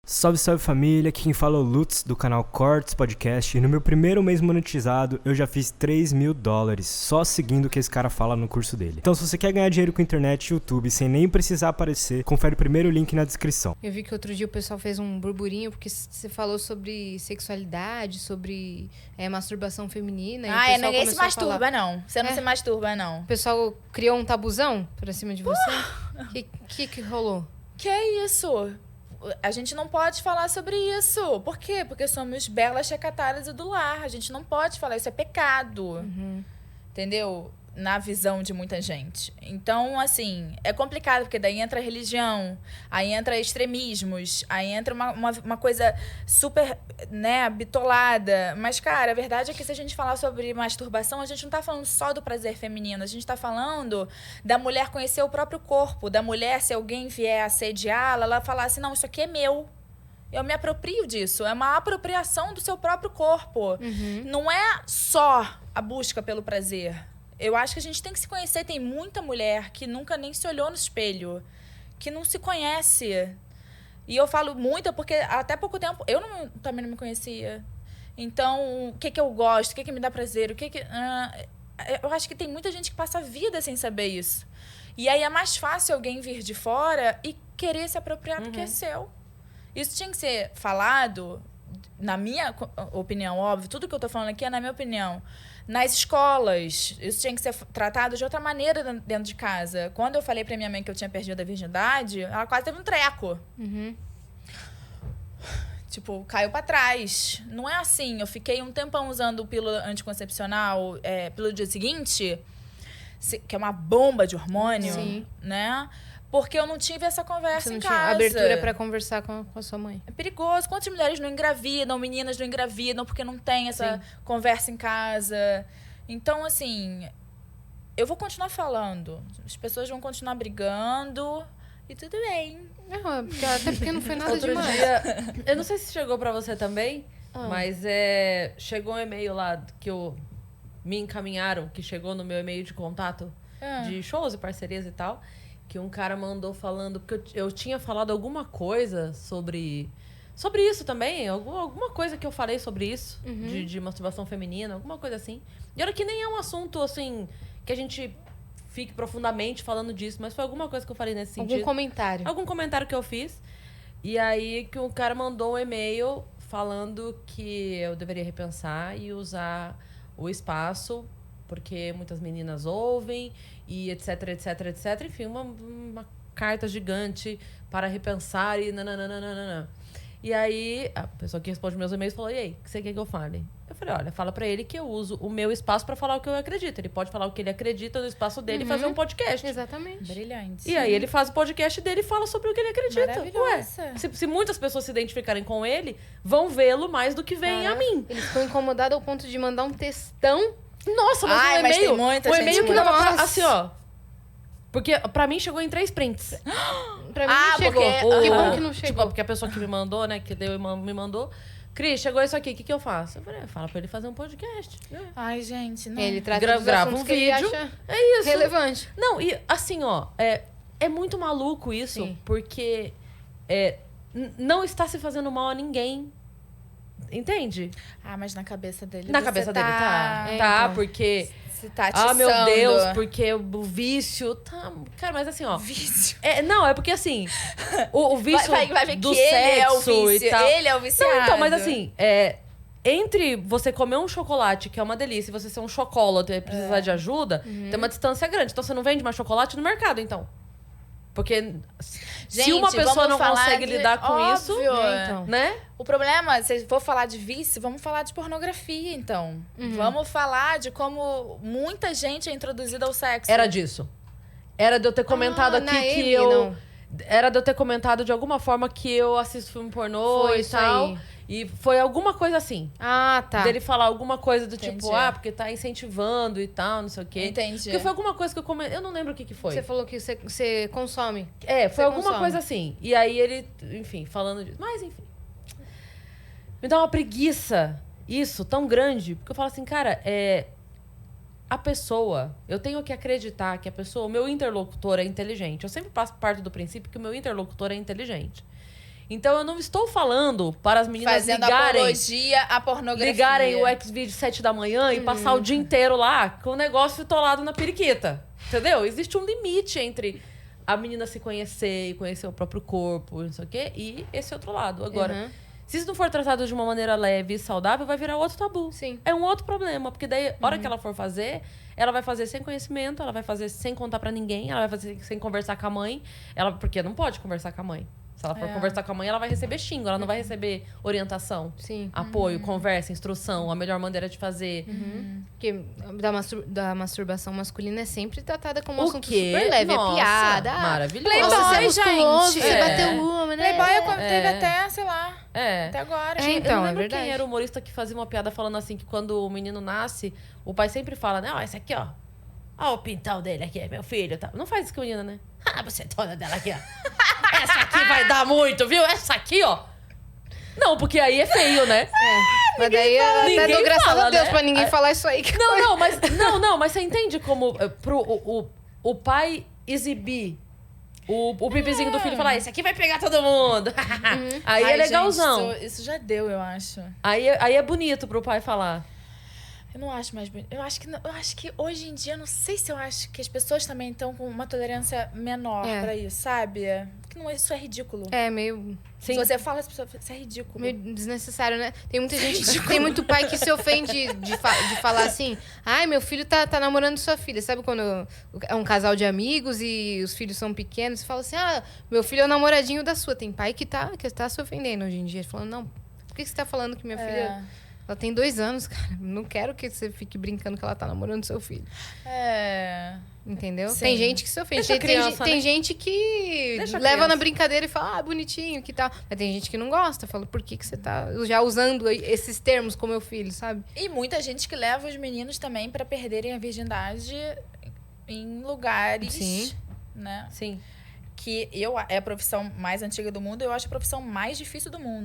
Salve, salve família, aqui quem fala é o Lutz do canal Cortes Podcast e no meu primeiro mês monetizado eu já fiz $3.000 só seguindo o que esse cara fala no curso dele. Então se você quer ganhar dinheiro com internet e YouTube sem nem precisar aparecer, confere o primeiro link na descrição. Eu vi que outro dia o pessoal fez um burburinho porque você falou sobre sexualidade, sobre masturbação feminina. Ninguém se masturba, não. Você não se masturba, não. O pessoal criou um tabuzão pra cima de você? Que rolou? Que isso? A gente não pode falar sobre isso. Por quê? Porque somos belas chacataras do lar. A gente não pode falar, isso é pecado. Entendeu? Na visão de muita gente. Então, assim, é complicado, porque daí entra religião, aí entra extremismos, aí entra uma coisa super, bitolada. Mas, cara, a verdade é que se a gente falar sobre masturbação, a gente não tá falando só do prazer feminino, a gente tá falando da mulher conhecer o próprio corpo, da mulher, se alguém vier assediá-la, ela falar assim, não, isso aqui é meu. Eu me aproprio disso. É uma apropriação do seu próprio corpo. Não é só a busca pelo prazer. Eu acho que a gente tem que se conhecer. Tem muita mulher que nunca nem se olhou no espelho, que não se conhece. E eu falo muita porque até pouco tempo eu também não me conhecia. Então, o que eu gosto, o que me dá prazer, eu acho que tem muita gente que passa a vida sem saber isso. E aí é mais fácil alguém vir de fora e querer se apropriar do que é seu. Isso tinha que ser falado, na minha opinião, óbvio, tudo que eu tô falando aqui é na minha opinião. Nas escolas, isso tinha que ser tratado de outra maneira dentro de casa. Quando eu falei pra minha mãe que eu tinha perdido a virgindade, ela quase teve um treco. Tipo, caiu pra trás. Não é assim, eu fiquei um tempão usando pílula anticoncepcional pelo dia seguinte, que é uma bomba de hormônio, né? Porque eu não tive essa conversa em casa. Você não tinha abertura pra conversar com a sua mãe. É perigoso. Quantas mulheres não engravidam, meninas não engravidam porque não tem essa conversa em casa. Então, assim, eu vou continuar falando. As pessoas vão continuar brigando e tudo bem. Até porque não foi nada Outro demais. dia, eu não sei se chegou pra você também, mas chegou um e-mail lá que me encaminharam, que chegou no meu e-mail de contato de shows e parcerias e tal. Que um cara mandou falando... Porque eu tinha falado alguma coisa sobre isso também. Alguma coisa que eu falei sobre isso. De masturbação feminina, alguma coisa assim. E olha que nem é um assunto, assim... Que a gente fique profundamente falando disso. Mas foi alguma coisa que eu falei nesse sentido. Algum comentário. Algum comentário que eu fiz. E aí que o cara mandou um e-mail falando que eu deveria repensar e usar o espaço... Porque muitas meninas ouvem e etc, etc, etc. Enfim, uma carta gigante para repensar e nananana. E aí, a pessoa que responde meus e-mails falou, e aí, o que você quer que eu fale? Eu falei, olha, fala pra ele que eu uso o meu espaço para falar o que eu acredito. Ele pode falar o que ele acredita no espaço dele e fazer um podcast. Exatamente. Brilhante. E aí ele faz o podcast dele e fala sobre o que ele acredita. Maravilhosa. Ué, se muitas pessoas se identificarem com ele, vão vê-lo mais do que veem a mim. Ele ficou incomodado ao ponto de mandar um textão. Nossa, mas um mas e-mail... tem muita um gente e-mail que muito- dava pra, assim, ó... Porque pra mim chegou em 3 prints. Pra mim não chegou. porque- Que bom que não Tipo, chegou. porque a pessoa que me mandou, né? Que me mandou... Cris, chegou isso aqui, o que eu faço? Eu falei, fala pra ele fazer um podcast. Ai, gente, não. Ele trata dos Grava assuntos um que ele vídeo. acha É isso. relevante. Não, e assim, ó... É muito maluco isso, Sim. porque... não está se fazendo mal a ninguém. Entende? Mas na cabeça dele Na você cabeça dele tá. É, Tá, então. porque... Você tá Ah, meu atiçando. Deus, porque o vício... Tá, cara, mas assim, ó... Vício. Não, é porque assim... O vício Vai ver do que ele é o sexo vício. e tal... Ele é o viciado. Não, então, mas assim... Entre você comer um chocolate, que é uma delícia, e você ser um chocolate e precisar de ajuda, tem uma distância grande. Então, você não vende mais chocolate no mercado, então. Porque se Gente, uma pessoa vamos não falar consegue de- lidar com óbvio. isso, Então. né? O problema, se for falar de vício, vamos falar de pornografia, então. Vamos falar de como muita gente é introduzida ao sexo. Era disso. Era de eu ter comentado aqui na que M, eu... não. Era de eu ter comentado de alguma forma que eu assisto filme pornô Foi e isso tal. aí. E foi alguma coisa assim. Ah, tá. Dele falar alguma coisa do Entendi. tipo, porque tá incentivando e tal, não sei o quê. Entendi. Porque foi alguma coisa que eu comentei. Eu não lembro o que foi. Você falou que você consome. Foi você alguma consome. coisa assim. E aí ele, enfim, falando disso. Mas, enfim. Me dá uma preguiça isso tão grande. Porque eu falo assim, cara, a pessoa, eu tenho que acreditar que a pessoa, o meu interlocutor é inteligente. Eu sempre parto do princípio que o meu interlocutor é inteligente. Então eu não estou falando para as meninas Fazendo ligarem... apologia à pornografia. Ligarem o Xvideo 7 da manhã e passar o dia inteiro lá com o negócio tolado na periquita. Entendeu? Existe um limite entre a menina se conhecer e conhecer o próprio corpo, não sei o quê, e esse outro lado. Agora, se isso não for tratado de uma maneira leve e saudável, vai virar outro tabu. Sim. É um outro problema, porque daí, a hora que ela for fazer, ela vai fazer sem conhecimento, ela vai fazer sem contar pra ninguém, ela vai fazer sem conversar com a mãe, porque não pode conversar com a mãe. Se ela for conversar com a mãe, ela vai receber xingo, ela não vai receber orientação, Sim. apoio, conversa, instrução, a melhor maneira de fazer. Porque da masturbação masculina é sempre tratada como um O assunto quê? super leve. Nossa, é piada. maravilhoso. Nossa, você é Playboy, musculoso, gente. você É. bateu uma, né? Playboy teve até, sei lá, É. até agora. É, então, eu não lembro verdade. quem era o humorista que fazia uma piada falando assim, que quando o menino nasce, o pai sempre fala, né? Ó, esse aqui, ó. Ó o pintão dele aqui, é meu filho. Tá. Não faz isso com a menina, né? Ah, você é dona dela aqui, ó. Essa aqui vai dar muito, viu? Essa aqui, ó. Não, porque aí é feio, né? Mas daí eu até Ninguém dou graças fala, a Deus né? pra ninguém falar isso aí. Que Não, mas você entende como o pai exibir o pipizinho do filho e falar, esse aqui vai pegar todo mundo. Aí Ai, é legalzão. gente, isso já deu, eu acho. Aí é bonito pro pai falar. Eu não acho mais bonito. Eu acho que hoje em dia, não sei se eu acho que as pessoas também estão com uma tolerância menor pra isso, sabe? Porque não, isso é ridículo. É meio Se você fala, as pessoas isso é ridículo. meio desnecessário, né? Tem muita gente, tem muito pai que se ofende de falar assim, ai, meu filho tá namorando sua filha. Sabe quando é um casal de amigos e os filhos são pequenos? Você fala assim, ah, meu filho é o namoradinho da sua. Tem pai que tá se ofendendo hoje em dia. Falando, não, por que você tá falando que minha filha... Ela tem 2 anos, cara. Não quero que você fique brincando que ela tá namorando seu filho. Entendeu? Sim. Tem gente que se ofende. Deixa a criança, Tem né? gente que Deixa a leva criança. na brincadeira e fala, ah, bonitinho, que tal. Mas tem gente que não gosta. Fala, por que você tá já usando esses termos com meu filho, sabe? E muita gente que leva os meninos também pra perderem a virgindade em lugares, Sim. né? Sim. Que é a profissão mais antiga do mundo, eu acho a profissão mais difícil do mundo.